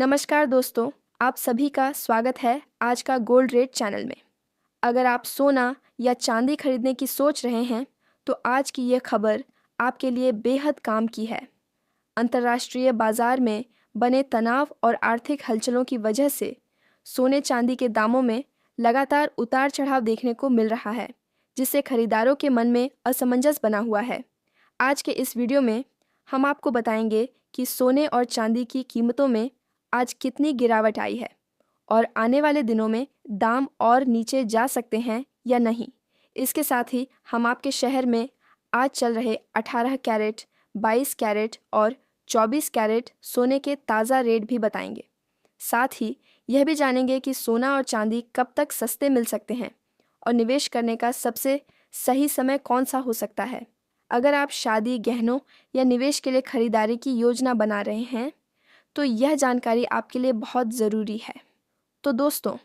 नमस्कार दोस्तों, आप सभी का स्वागत है आज का गोल्ड रेट चैनल में। अगर आप सोना या चांदी खरीदने की सोच रहे हैं तो आज की ये खबर आपके लिए बेहद काम की है। अंतर्राष्ट्रीय बाजार में बने तनाव और आर्थिक हलचलों की वजह से सोने चांदी के दामों में लगातार उतार चढ़ाव देखने को मिल रहा है, जिससे खरीदारों के मन में असमंजस बना हुआ है। आज के इस वीडियो में हम आपको बताएंगे कि सोने और चांदी की कीमतों में आज कितनी गिरावट आई है और आने वाले दिनों में दाम और नीचे जा सकते हैं या नहीं। इसके साथ ही हम आपके शहर में आज चल रहे 18 कैरेट, 22 कैरेट और 24 कैरेट सोने के ताज़ा रेट भी बताएंगे। साथ ही यह भी जानेंगे कि सोना और चांदी कब तक सस्ते मिल सकते हैं और निवेश करने का सबसे सही समय कौन सा हो सकता है। अगर आप शादी, गहनों या निवेश के लिए खरीदारी की योजना बना रहे हैं तो यह जानकारी आपके लिए बहुत ज़रूरी है। तो दोस्तों,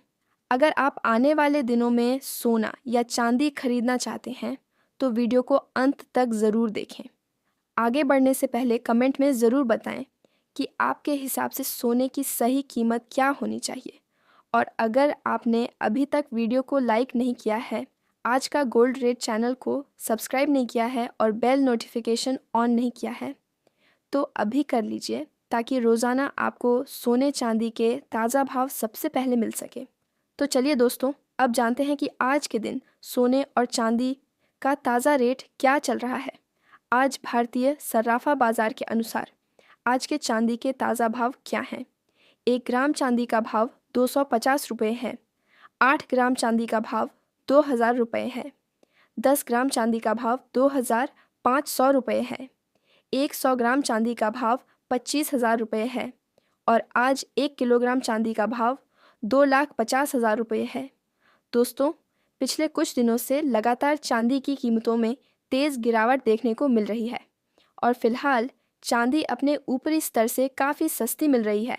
अगर आप आने वाले दिनों में सोना या चांदी खरीदना चाहते हैं तो वीडियो को अंत तक ज़रूर देखें। आगे बढ़ने से पहले कमेंट में ज़रूर बताएं कि आपके हिसाब से सोने की सही कीमत क्या होनी चाहिए। और अगर आपने अभी तक वीडियो को लाइक नहीं किया है, आज का गोल्ड रेट चैनल को सब्सक्राइब नहीं किया है और बेल नोटिफिकेशन ऑन नहीं किया है तो अभी कर लीजिए, ताकि रोज़ाना आपको सोने चांदी के ताज़ा भाव सबसे पहले मिल सके। तो चलिए दोस्तों, अब जानते हैं कि आज के दिन सोने और चांदी का ताज़ा रेट क्या चल रहा है। आज भारतीय सर्राफा बाज़ार के अनुसार आज के चांदी के ताज़ा भाव क्या हैं। 1 ग्राम चांदी का भाव 250 रुपये है। 8 ग्राम चांदी का भाव 2000 रुपये है। 10 ग्राम चांदी का भाव 2500 रुपये है। 100 ग्राम चांदी का भाव 25,000 रुपये है और आज 1 किलोग्राम चांदी का भाव 2,50,000 रुपये है। दोस्तों, पिछले कुछ दिनों से लगातार चांदी की कीमतों में तेज़ गिरावट देखने को मिल रही है और फिलहाल चांदी अपने ऊपरी स्तर से काफ़ी सस्ती मिल रही है।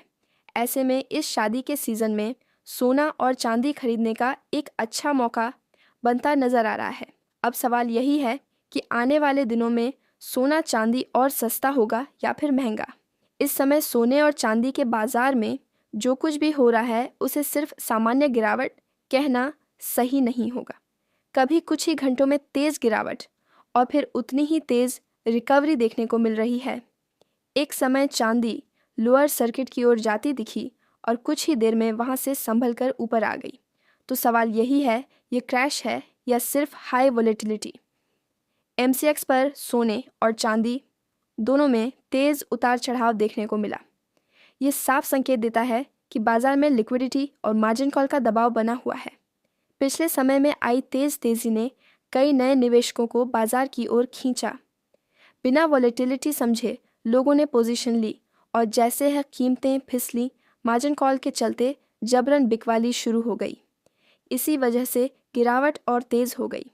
ऐसे में इस शादी के सीज़न में सोना और चांदी खरीदने का एक अच्छा मौका बनता नज़र आ रहा है। अब सवाल यही है कि आने वाले दिनों में सोना चांदी और सस्ता होगा या फिर महंगा। इस समय सोने और चांदी के बाजार में जो कुछ भी हो रहा है उसे सिर्फ सामान्य गिरावट कहना सही नहीं होगा। कभी कुछ ही घंटों में तेज़ गिरावट और फिर उतनी ही तेज़ रिकवरी देखने को मिल रही है। एक समय चांदी लोअर सर्किट की ओर जाती दिखी और कुछ ही देर में वहां से संभल कर ऊपर आ गई। तो सवाल यही है, ये क्रैश है या सिर्फ हाई वोलेटिलिटी। MCX पर सोने और चांदी दोनों में तेज़ उतार चढ़ाव देखने को मिला। ये साफ संकेत देता है कि बाजार में लिक्विडिटी और मार्जिन कॉल का दबाव बना हुआ है। पिछले समय में आई तेज़ी ने कई नए निवेशकों को बाजार की ओर खींचा। बिना वॉलेटिलिटी समझे लोगों ने पोजीशन ली और जैसे ही कीमतें फिसली, मार्जिन कॉल के चलते जबरन बिकवाली शुरू हो गई। इसी वजह से गिरावट और तेज़ हो गई।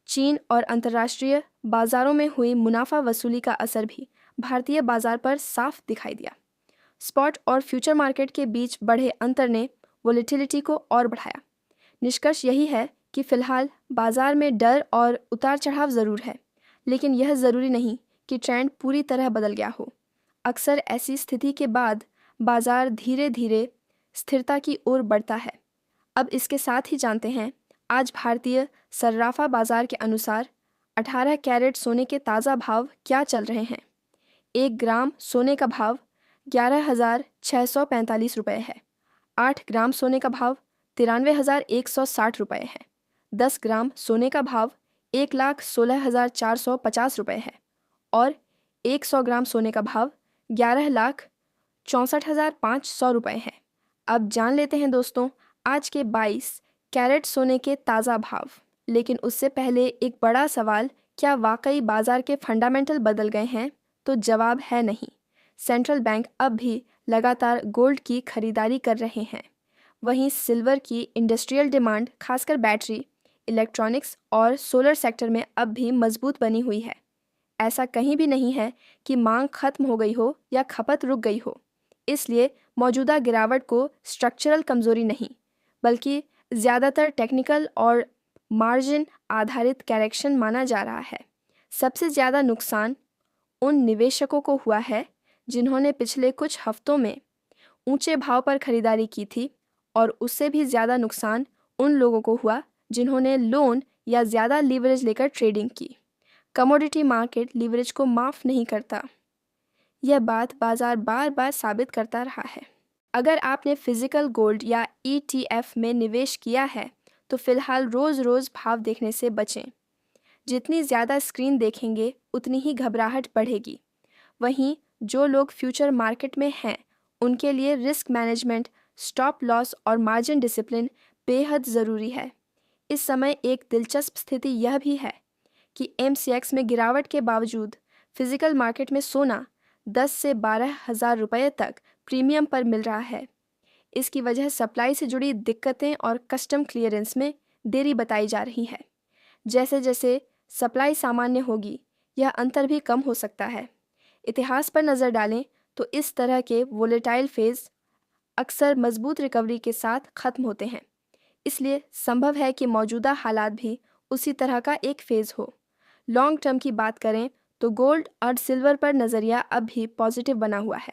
चीन और अंतर्राष्ट्रीय बाजारों में हुई मुनाफा वसूली का असर भी भारतीय बाजार पर साफ दिखाई दिया। स्पॉट और फ्यूचर मार्केट के बीच बढ़े अंतर ने वोलेटिलिटी को और बढ़ाया। निष्कर्ष यही है कि फिलहाल बाजार में डर और उतार चढ़ाव ज़रूर है, लेकिन यह ज़रूरी नहीं कि ट्रेंड पूरी तरह बदल गया हो। अक्सर ऐसी स्थिति के बाद बाजार धीरे धीरे स्थिरता की ओर बढ़ता है। अब इसके साथ ही जानते हैं आज भारतीय सर्राफा बाजार के अनुसार 18 कैरेट सोने के ताज़ा भाव क्या चल रहे हैं। 1 ग्राम सोने का भाव 11,645 रुपये है। 8 ग्राम सोने का भाव 93,160 रुपये है। 10 ग्राम सोने का भाव 1,16,450 रुपये है और 100 ग्राम सोने का भाव 11,64,500 रुपये है। अब जान लेते हैं दोस्तों आज के 22 कैरेट सोने के ताज़ा भाव। लेकिन उससे पहले एक बड़ा सवाल, क्या वाकई बाजार के फंडामेंटल बदल गए हैं? तो जवाब है नहीं। सेंट्रल बैंक अब भी लगातार गोल्ड की खरीदारी कर रहे हैं। वहीं सिल्वर की इंडस्ट्रियल डिमांड खासकर बैटरी, इलेक्ट्रॉनिक्स और सोलर सेक्टर में अब भी मजबूत बनी हुई है। ऐसा कहीं भी नहीं है कि मांग खत्म हो गई हो या खपत रुक गई हो। इसलिए मौजूदा गिरावट को स्ट्रक्चरल कमजोरी नहीं, बल्कि ज़्यादातर टेक्निकल और मार्जिन आधारित करेक्शन माना जा रहा है। सबसे ज़्यादा नुकसान उन निवेशकों को हुआ है जिन्होंने पिछले कुछ हफ्तों में ऊंचे भाव पर खरीदारी की थी और उससे भी ज़्यादा नुकसान उन लोगों को हुआ जिन्होंने लोन या ज़्यादा लीवरेज लेकर ट्रेडिंग की। कमोडिटी मार्केट लीवरेज को माफ़ नहीं करता। यह बात बाजार बार बार साबित करता रहा है। अगर आपने फिजिकल गोल्ड या ETF में निवेश किया है तो फिलहाल रोज़ रोज़ भाव देखने से बचें। जितनी ज़्यादा स्क्रीन देखेंगे उतनी ही घबराहट बढ़ेगी। वहीं जो लोग फ्यूचर मार्केट में हैं उनके लिए रिस्क मैनेजमेंट, स्टॉप लॉस और मार्जिन डिसिप्लिन बेहद ज़रूरी है। इस समय एक दिलचस्प स्थिति यह भी है कि MCX में गिरावट के बावजूद फिजिकल मार्केट में सोना 10 से 12 हज़ार रुपये तक प्रीमियम पर मिल रहा है। इसकी वजह सप्लाई से जुड़ी दिक्कतें और कस्टम क्लियरेंस में देरी बताई जा रही है। जैसे जैसे सप्लाई सामान्य होगी यह अंतर भी कम हो सकता है। इतिहास पर नज़र डालें तो इस तरह के वोलेटाइल फेज़ अक्सर मजबूत रिकवरी के साथ ख़त्म होते हैं। इसलिए संभव है कि मौजूदा हालात भी उसी तरह का एक फेज़ हो। लॉन्ग टर्म की बात करें तो गोल्ड और सिल्वर पर नज़रिया अब भी पॉजिटिव बना हुआ है।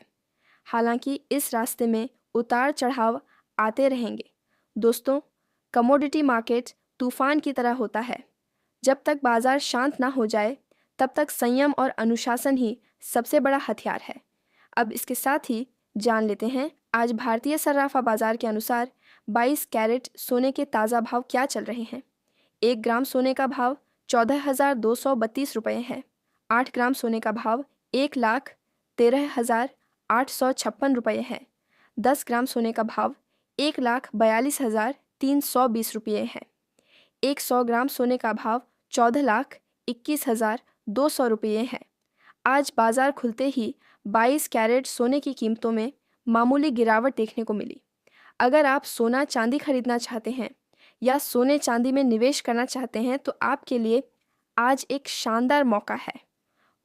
हालांकि इस रास्ते में उतार चढ़ाव आते रहेंगे। दोस्तों, कमोडिटी मार्केट तूफान की तरह होता है। जब तक बाजार शांत ना हो जाए तब तक संयम और अनुशासन ही सबसे बड़ा हथियार है। अब इसके साथ ही जान लेते हैं आज भारतीय सर्राफा बाजार के अनुसार 22 कैरेट सोने के ताज़ा भाव क्या चल रहे हैं। 1 ग्राम सोने का भाव 14,232 रुपये है। 8 ग्राम सोने का भाव 1,13,856 रुपये है। 10 ग्राम सोने का भाव 1,42,320 रुपये है। 100 ग्राम सोने का भाव 14,21,200 रुपये है। आज बाजार खुलते ही 22 कैरेट सोने की कीमतों में मामूली गिरावट देखने को मिली। अगर आप सोना चांदी खरीदना चाहते हैं या सोने चांदी में निवेश करना चाहते हैं तो आपके लिए आज एक शानदार मौका है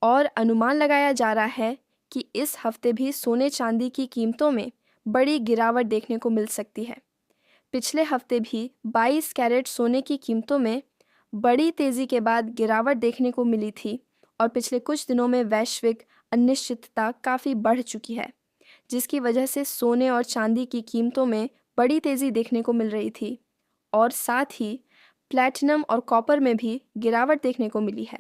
और अनुमान लगाया जा रहा है कि इस हफ्ते भी सोने चांदी की कीमतों में बड़ी गिरावट देखने को मिल सकती है। पिछले हफ्ते भी 22 कैरेट सोने की कीमतों में बड़ी तेज़ी के बाद गिरावट देखने को मिली थी और पिछले कुछ दिनों में वैश्विक अनिश्चितता काफ़ी बढ़ चुकी है, जिसकी वजह से सोने और चांदी की कीमतों में बड़ी तेज़ी देखने को मिल रही थी और साथ ही प्लैटिनम और कॉपर में भी गिरावट देखने को मिली है।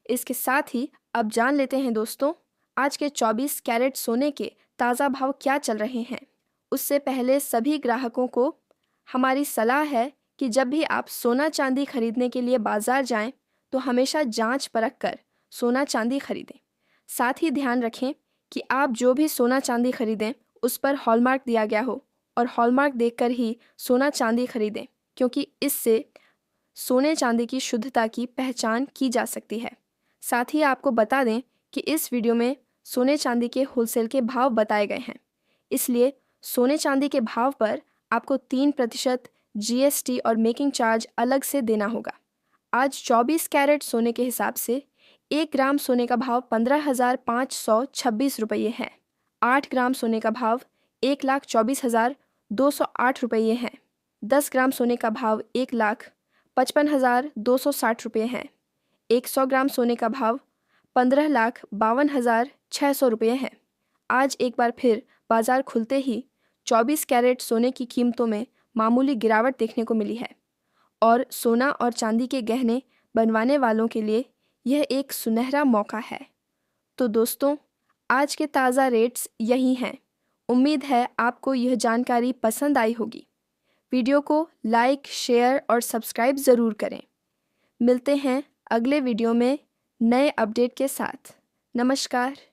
इसके साथ ही अब जान लेते हैं दोस्तों, आज के 24 कैरेट सोने के ताज़ा भाव क्या चल रहे हैं। उससे पहले सभी ग्राहकों को हमारी सलाह है कि जब भी आप सोना चांदी खरीदने के लिए बाज़ार जाएं तो हमेशा जांच परख कर सोना चांदी खरीदें। साथ ही ध्यान रखें कि आप जो भी सोना चांदी खरीदें उस पर हॉलमार्क दिया गया हो और हॉलमार्क देखकर ही सोना चांदी खरीदें, क्योंकि इससे सोने चांदी की शुद्धता की पहचान की जा सकती है। साथ ही आपको बता दें कि इस वीडियो में सोने चांदी के होलसेल के भाव बताए गए हैं, इसलिए सोने चांदी के भाव पर आपको 3% GST और मेकिंग चार्ज अलग से देना होगा। आज 24 कैरेट सोने के हिसाब से 1 ग्राम सोने का भाव 15,526 रुपये है। 8 ग्राम सोने का भाव 1,24,208 रुपये है। 10 ग्राम सोने का भाव 1,55,260 रुपये है। 100 ग्राम सोने का भाव 15,52,600 रुपये है। आज एक बार फिर बाजार खुलते ही 24 कैरेट सोने की कीमतों में मामूली गिरावट देखने को मिली है और सोना और चांदी के गहने बनवाने वालों के लिए यह एक सुनहरा मौका है। तो दोस्तों, आज के ताज़ा रेट्स यही हैं। उम्मीद है आपको यह जानकारी पसंद आई होगी। वीडियो को लाइक, शेयर और सब्सक्राइब ज़रूर करें। मिलते हैं अगले वीडियो में नए अपडेट के साथ। नमस्कार।